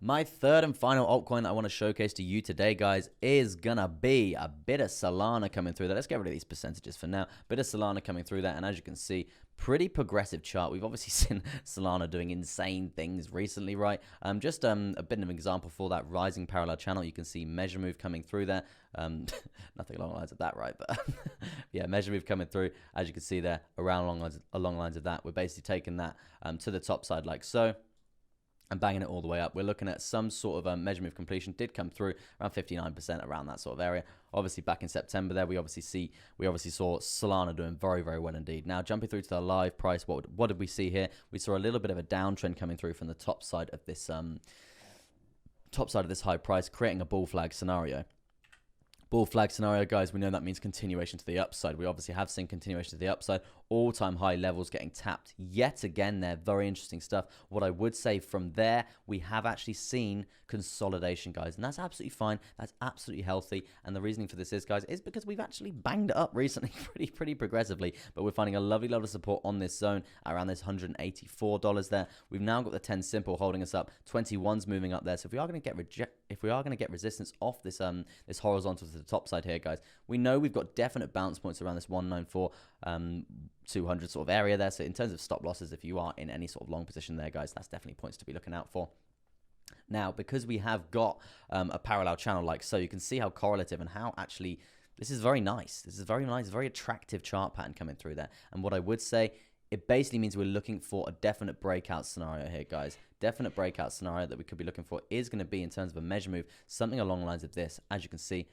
My third and final altcoin I want to showcase to you today, guys, is gonna be a bit of Solana coming through there. Let's get rid of these percentages for now. Bit of Solana coming through there, and as you can see, pretty progressive chart. We've obviously seen Solana doing insane things recently, right? Just a bit of an example for that rising parallel channel. You can see measure move coming through there. Nothing along the lines of that, right? But yeah, measure move coming through, as you can see there, around along lines of that. We're basically taking that to the top side like so, and banging it all the way up. We're looking at some sort of measure move completion did come through around 59%, around that sort of area. Obviously back in September there, we obviously saw Solana doing very, very well indeed. Now jumping through to the live price, what did we see here? We saw a little bit of a downtrend coming through from the top side of this high price, creating a bull flag scenario. Bull flag scenario, guys, we know that means continuation to the upside. We obviously have seen continuation to the upside. All-time high levels getting tapped yet again there. Very interesting stuff. What I would say from there, we have actually seen consolidation, guys, and that's absolutely fine. That's absolutely healthy. And the reasoning for this is, guys, is because we've actually banged it up recently pretty progressively, but we're finding a lovely level of support on this zone around this $184 there. We've now got the 10 simple holding us up. 21's moving up there. So if we are going to get resistance off this this horizontal to the top side here, guys, we know we've got definite bounce points around this 194 200 sort of area there. So in terms of stop losses, if you are in any sort of long position there, guys, that's definitely points to be looking out for. Now, because we have got a parallel channel like so, you can see how correlative and how actually this is very nice. This is very nice, very attractive chart pattern coming through there. And what I would say, it basically means we're looking for a definite breakout scenario here, guys. Definite breakout scenario that we could be looking for is going to be, in terms of a measure move, something along the lines of this. As you can see,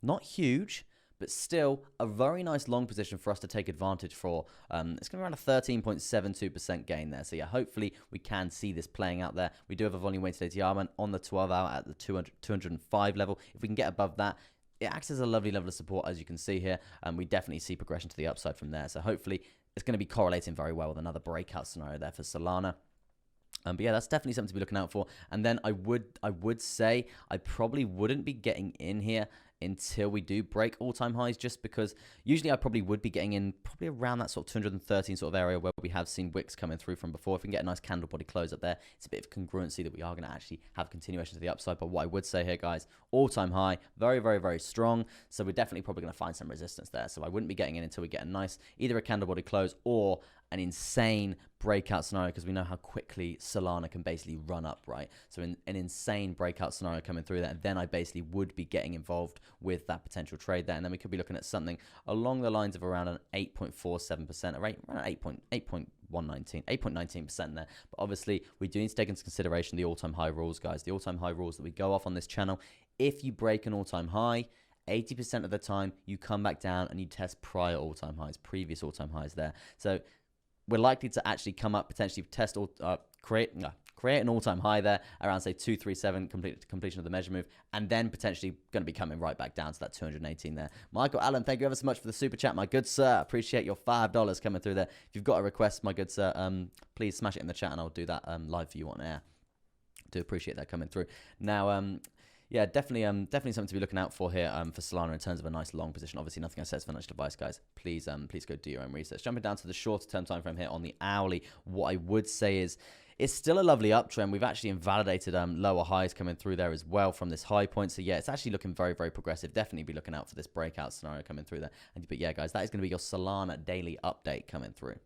not huge, but still a very nice long position for us to take advantage for. It's going to be around a 13.72% gain there. So yeah, hopefully we can see this playing out there. We do have a volume weighted ATR on the 12 hour at the 205 level. If we can get above that, it acts as a lovely level of support, as you can see here, and we definitely see progression to the upside from there. So hopefully it's going to be correlating very well with another breakout scenario there for Solana. But yeah, that's definitely something to be looking out for. And then I would say I probably wouldn't be getting in here until we do break all-time highs, just because usually I probably would be getting in probably around that sort of 213 sort of area where we have seen wicks coming through from before. If we can get a nice candle body close up there, it's a bit of congruency that we are going to actually have continuation to the upside. But what I would say here, guys, all-time high, very, very, very strong. So we're definitely probably going to find some resistance there. So I wouldn't be getting in until we get a nice, either a candle body close or an insane breakout scenario, because we know how quickly Solana can basically run up, right? So an insane breakout scenario coming through there, and then I basically would be getting involved with that potential trade there, and then we could be looking at something along the lines of around an 8.47%, or around 8.19% there. But obviously, we do need to take into consideration the all-time high rules, guys. The all-time high rules that we go off on this channel. If you break an all-time high, 80% of the time you come back down and you test prior all-time highs, previous all-time highs there. So we're likely to actually come up, potentially test or create an all-time high there around, say, 237, completion of the measure move, and then potentially going to be coming right back down to that 218 there. Michael Allen, thank you ever so much for the super chat, my good sir. Appreciate your $5 coming through there. If you've got a request, my good sir, please smash it in the chat and I'll do that live for you on air. Do appreciate that coming through. Now, yeah, definitely something to be looking out for here for Solana in terms of a nice long position. Obviously, nothing I say is financial advice, guys. Please go do your own research. Jumping down to the shorter term time frame here on the hourly, what I would say is it's still a lovely uptrend. We've actually invalidated lower highs coming through there as well from this high point. So yeah, it's actually looking very, very progressive. Definitely be looking out for this breakout scenario coming through there. But yeah, guys, that is going to be your Solana daily update coming through.